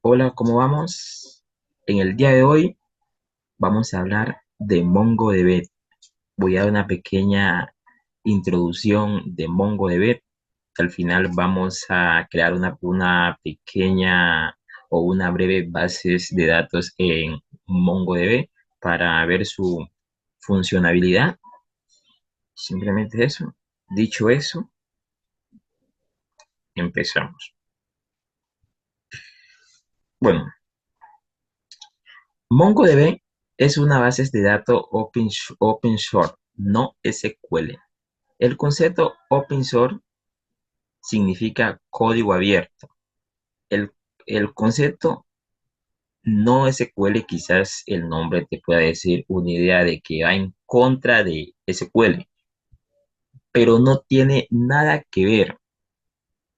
Hola, ¿cómo vamos? En el día de hoy vamos a hablar de MongoDB. Voy a dar una pequeña introducción de MongoDB. Al final vamos a crear una pequeña o una breve base de datos en MongoDB para ver su funcionalidad. Simplemente eso. Dicho eso, empezamos. Bueno, MongoDB es una base de datos open source, no SQL. El concepto open source significa código abierto. El, el concepto no SQL, quizás el nombre te pueda decir una idea de que va en contra de SQL, pero no tiene nada que ver.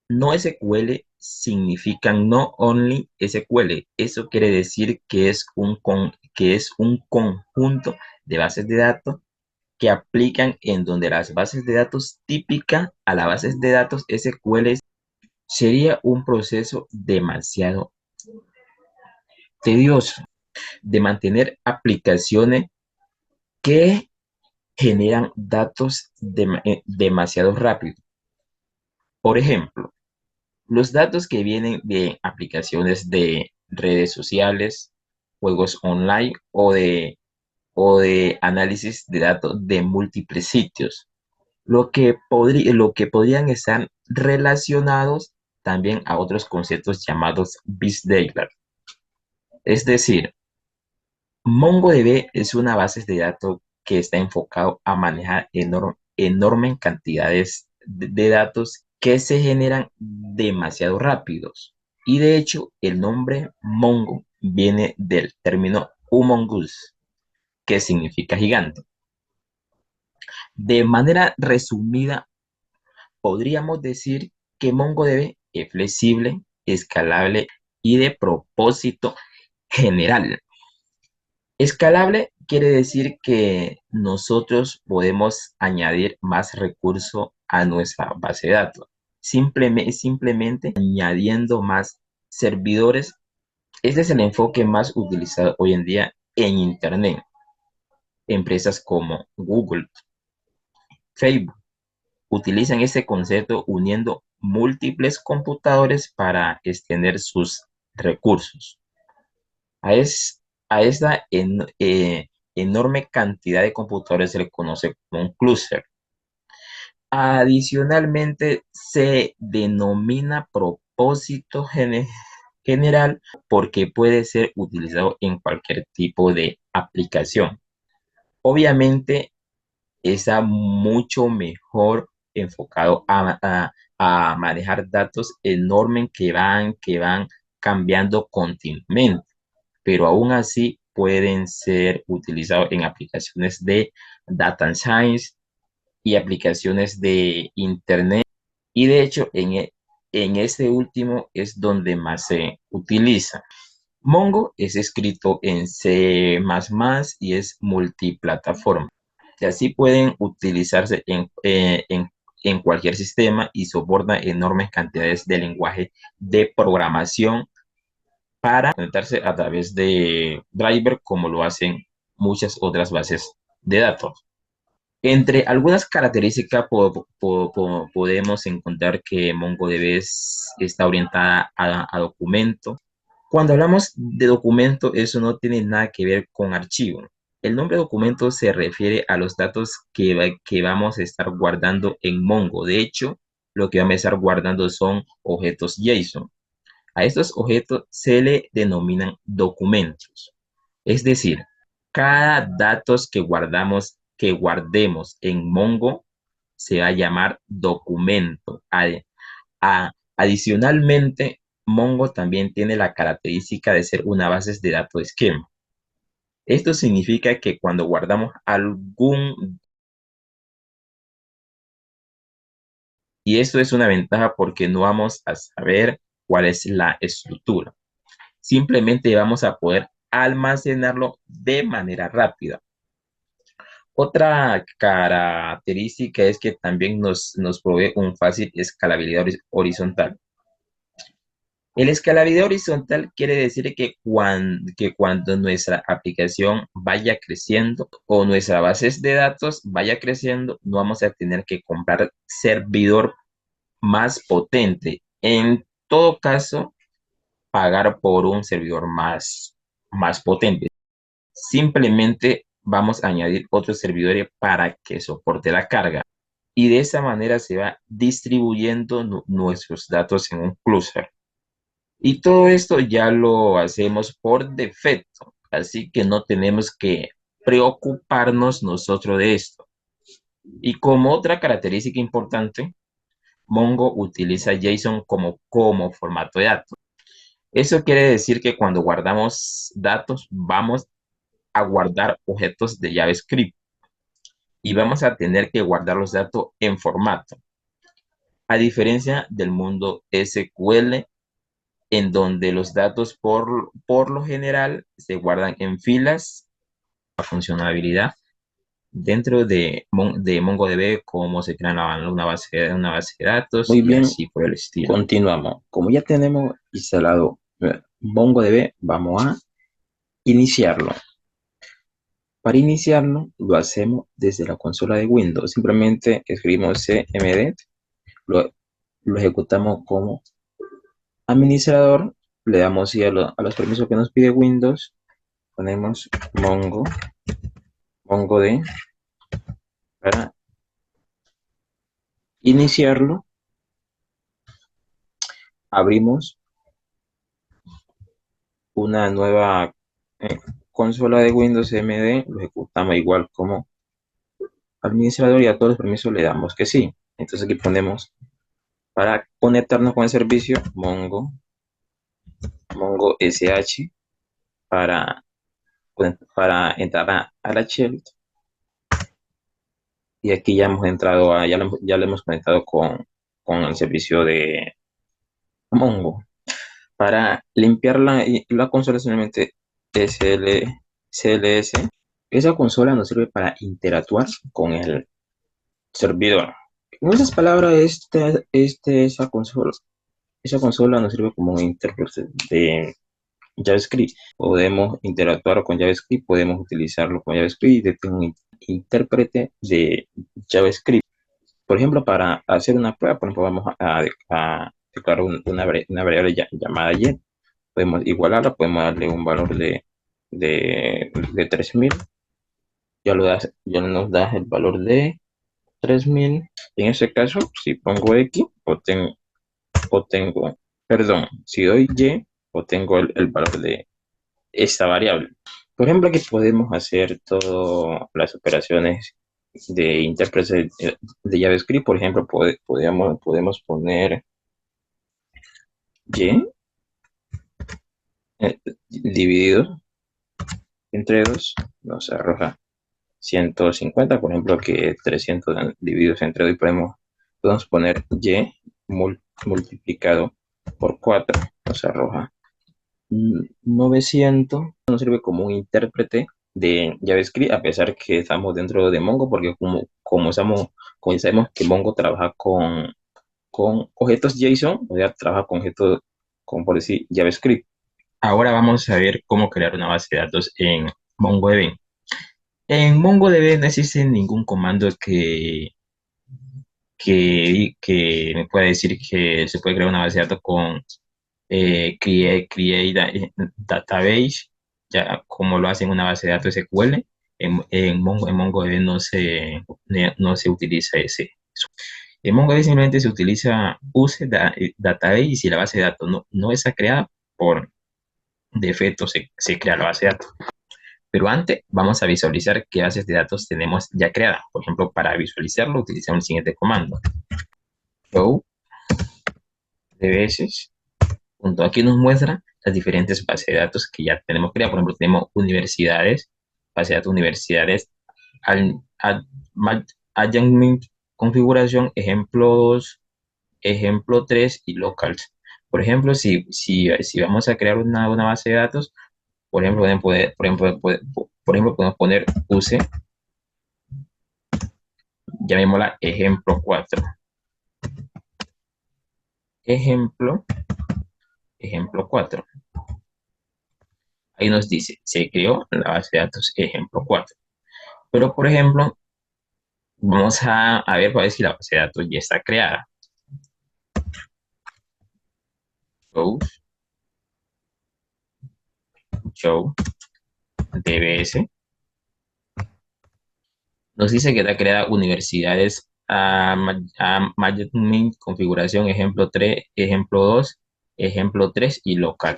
No SQL significa no only SQL. Eso quiere decir que que es un conjunto de bases de datos que aplican en donde las bases de datos típicas a las bases de datos SQL sería un proceso demasiado tedioso de mantener aplicaciones que generan datos demasiado rápido. Por ejemplo, los datos que vienen de aplicaciones de redes sociales, juegos online o de análisis de datos de múltiples sitios, lo que podrían estar relacionados también a otros conceptos llamados Big Data. Es decir, MongoDB es una base de datos que está enfocado a manejar enormes cantidades de datos que se generan demasiado rápidos. Y de hecho, el nombre Mongo viene del término humongous, que significa gigante. De manera resumida, podríamos decir que MongoDB es flexible, escalable y de propósito general. Escalable quiere decir que nosotros podemos añadir más recursos a nuestra base de datos. Simplemente añadiendo más servidores. Este es el enfoque más utilizado hoy en día en Internet. Empresas como Google, Facebook utilizan este concepto uniendo múltiples computadores para extender sus recursos. A, es, a esta enorme cantidad de computadores se le conoce como un clúster. Adicionalmente, se denomina propósito general porque puede ser utilizado en cualquier tipo de aplicación. Obviamente, está mucho mejor enfocado a manejar datos enormes que van cambiando continuamente, pero aún así pueden ser utilizados en aplicaciones de data science y aplicaciones de internet. Y de hecho, en este último es donde más se utiliza. Mongo es escrito en C++ y es multiplataforma. Y así pueden utilizarse en cualquier sistema y soporta enormes cantidades de lenguaje de programación para conectarse a través de driver como lo hacen muchas otras bases de datos. Entre algunas características podemos encontrar que MongoDB está orientada a documentos. Cuando hablamos de documento, eso no tiene nada que ver con archivo. El nombre documento se refiere a los datos que vamos a estar guardando en Mongo. De hecho, lo que vamos a estar guardando son objetos JSON. A estos objetos se le denominan documentos. Es decir, cada datos que guardemos en Mongo se va a llamar documento. Adicionalmente, Mongo también tiene la característica de ser una base de datos esquema. Esto significa que cuando guardamos y esto es una ventaja porque no vamos a saber cuál es la estructura. Simplemente vamos a poder almacenarlo de manera rápida. Otra característica es que también nos provee un fácil escalabilidad horizontal. El escalabilidad horizontal quiere decir que cuando nuestra aplicación vaya creciendo o nuestra base de datos vaya creciendo, no vamos a tener que comprar servidor más potente. En todo caso, pagar por un servidor más potente. Simplemente vamos a añadir otros servidores para que soporte la carga. Y de esa manera se va distribuyendo nuestros datos en un clúster. Y todo esto ya lo hacemos por defecto, así que no tenemos que preocuparnos nosotros de esto. Y como otra característica importante, Mongo utiliza JSON como formato de datos. Eso quiere decir que cuando guardamos datos, vamos a guardar objetos de JavaScript y vamos a tener que guardar los datos en formato. A diferencia del mundo SQL, en donde los datos por lo general se guardan en filas, la funcionalidad dentro de MongoDB, cómo se crea una base de datos Muy y bien, así por el estilo. continuamos. Como ya tenemos instalado MongoDB, vamos a iniciarlo. Para iniciarlo, lo hacemos desde la consola de Windows. Simplemente escribimos cmd, lo, lo ejecutamos como administrador, le damos sí a los permisos que nos pide Windows, ponemos MongoD para iniciarlo, abrimos una nueva eh, consola de Windows MD, lo ejecutamos igual como administrador y a todos los permisos le damos que sí. Entonces aquí ponemos para conectarnos con el servicio Mongo SH para, para entrar a la shell y aquí ya hemos entrado ya lo hemos conectado con el servicio de Mongo. Para limpiar la consola solamente CLS. Esa consola nos sirve para interactuar con el servidor. En esas palabras, esa consola nos sirve como un intérprete de JavaScript. Podemos interactuar con JavaScript, podemos utilizarlo con JavaScript y tengo un intérprete de JavaScript. Por ejemplo, para hacer una prueba, por ejemplo, vamos a declarar una variable llamada y. Podemos igualarla, podemos darle un valor de 3000. Ya nos da el valor de 3000. En ese caso, si pongo X, obtengo, perdón, si doy Y, obtengo el valor de esta variable. Por ejemplo, aquí podemos hacer todas las operaciones de intérprete de JavaScript. Por ejemplo, podemos poner Y dividido entre 2, nos arroja 150, por ejemplo, que 300 divididos entre 2 y podemos poner Y multiplicado por 4, nos arroja 900. Nos sirve como un intérprete de JavaScript, a pesar que estamos dentro de Mongo, porque como ya sabemos que Mongo trabaja con objetos JSON, o sea, trabaja con objetos, como por decir, JavaScript. Ahora vamos a ver cómo crear una base de datos en MongoDB. En MongoDB no existe ningún comando que me pueda decir que se puede crear una base de datos con create database, ya como lo hace en una base de datos SQL. En MongoDB no se utiliza ese. En MongoDB simplemente se utiliza database y si la base de datos no está creada, por defecto se crea la base de datos. Pero antes vamos a visualizar qué bases de datos tenemos ya creadas. Por ejemplo, para visualizarlo utilizamos el siguiente comando. Show dbs. Aquí nos muestra las diferentes bases de datos que ya tenemos creadas. Por ejemplo, tenemos universidades, base de datos universidades, adjunct configuración, ejemplos, ejemplo 3 y locals. Por ejemplo, si vamos a crear una base de datos, por ejemplo, podemos poner use, llamémosla ejemplo 4. Ejemplo ejemplo 4. Ahí nos dice, se creó la base de datos ejemplo 4. Pero, por ejemplo, vamos a ver para ver si la base de datos ya está creada. Show, show, DBS. Nos dice que está creada universidades a management, configuración, ejemplo 3, ejemplo 2, ejemplo 3 y local.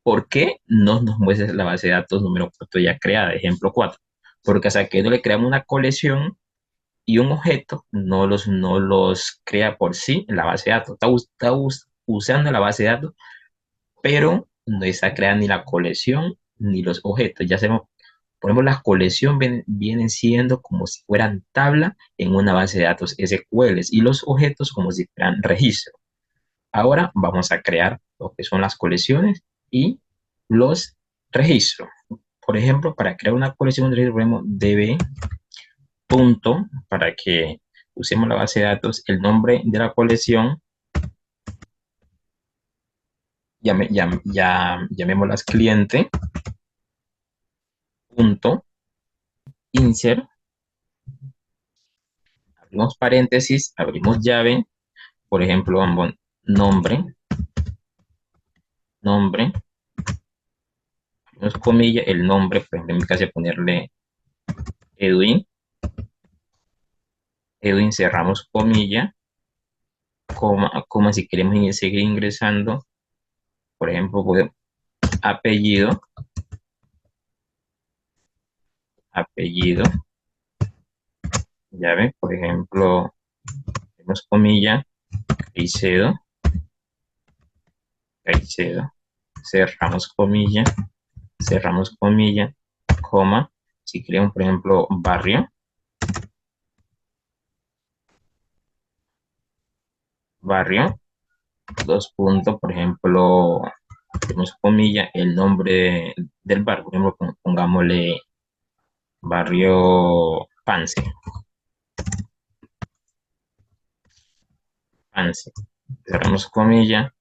¿Por qué no nos muestra la base de datos número 4 ya creada, ejemplo 4? Porque hasta que no le creamos una colección y un objeto, no los crea por sí en la base de datos. Está usando la base de datos, pero no está creando ni la colección ni los objetos. Ya sabemos, por ejemplo, las colecciones vienen siendo como si fueran tabla en una base de datos SQL y los objetos como si fueran registro. Ahora vamos a crear lo que son las colecciones y los registros. Por ejemplo, para crear una colección de registro, ponemos db punto para que usemos la base de datos, el nombre de la colección, llamémoslas cliente, punto, insert, abrimos paréntesis, abrimos llave, por ejemplo, vamos, nombre, nombre, abrimos comilla, el nombre, por ejemplo, en mi caso ponerle Edwin, Edwin, cerramos comilla, coma, si queremos seguir ingresando, por ejemplo, apellido, apellido, llave, por ejemplo, tenemos comilla, Caicedo, Caicedo, cerramos comilla, coma, si queremos, por ejemplo, barrio, dos puntos, por ejemplo, tenemos comilla, el nombre del barrio, por ejemplo, pongámosle barrio Pance, Pance, cerramos comilla.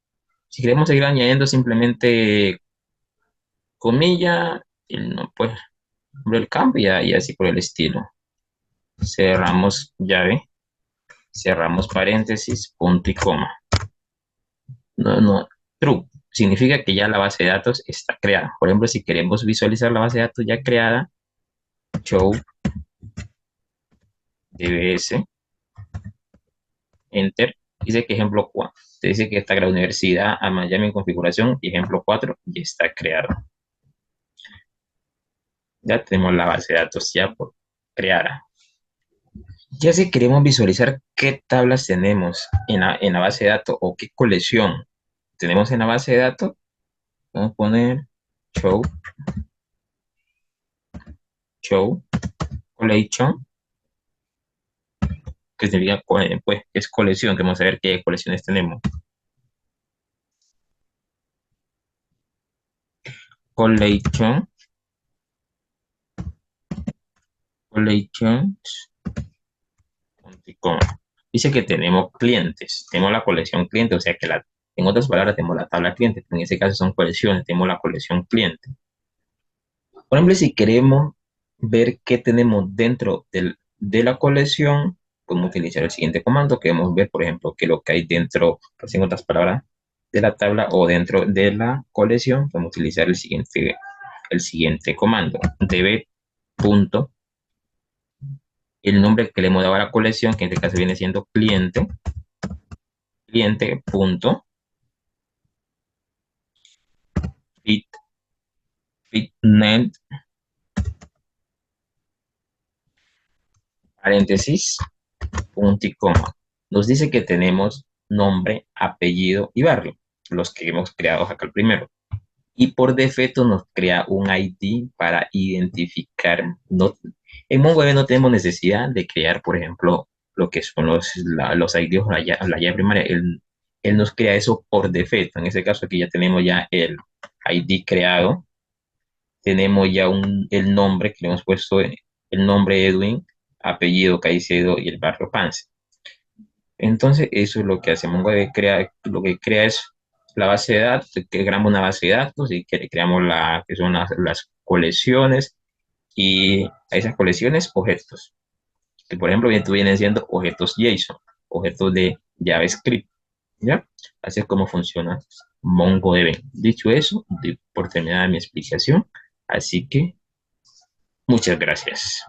Si queremos seguir añadiendo simplemente comilla, no, pues, el campo y así por el estilo. Cerramos llave, cerramos paréntesis, punto y coma. No, no, true. Significa que ya la base de datos está creada. Por ejemplo, si queremos visualizar la base de datos ya creada, show dbs, enter. Dice que ejemplo 4. Te dice que está la universidad a Miami en configuración y ejemplo 4 ya está creado. Ya tenemos la base de datos ya por creada. Ya si queremos visualizar qué tablas tenemos en la base de datos o qué colección tenemos en la base de datos, vamos a poner show, show, collection, que sería, pues, es colección, que vamos a ver qué colecciones tenemos. Collection, collections, punto y coma. Dice que tenemos clientes, tenemos la colección cliente, o sea que en otras palabras tenemos la tabla cliente, pero en ese caso son colecciones, tenemos la colección cliente. Por ejemplo, si queremos ver qué tenemos dentro de la colección, podemos utilizar el siguiente comando. Queremos ver, por ejemplo, qué es lo que hay dentro, pues, en otras palabras, de la tabla o dentro de la colección. Podemos utilizar el siguiente comando. db punto, el nombre que le hemos dado a la colección, que en este caso viene siendo cliente, cliente punto, fit, fitnet, paréntesis, punto y coma. Nos dice que tenemos nombre, apellido y barrio, los que hemos creado acá el primero. Y por defecto nos crea un ID para identificar. No, en MongoDB no tenemos necesidad de crear, por ejemplo, lo que son los IDs o la llave primaria. Él nos crea eso por defecto. En este caso aquí ya tenemos ya el ID creado. Tenemos ya el nombre que le hemos puesto, el nombre Edwin, apellido Caicedo y el barrio Pance. Entonces, eso es lo que hace MongoDB, lo que crea es la base de datos, que creamos una base de datos y que creamos que son las colecciones y a esas colecciones objetos, que por ejemplo vienen siendo objetos JSON, objetos de JavaScript, ¿ya? Así es como funciona MongoDB. Dicho eso, doy por terminada mi explicación, así que muchas gracias.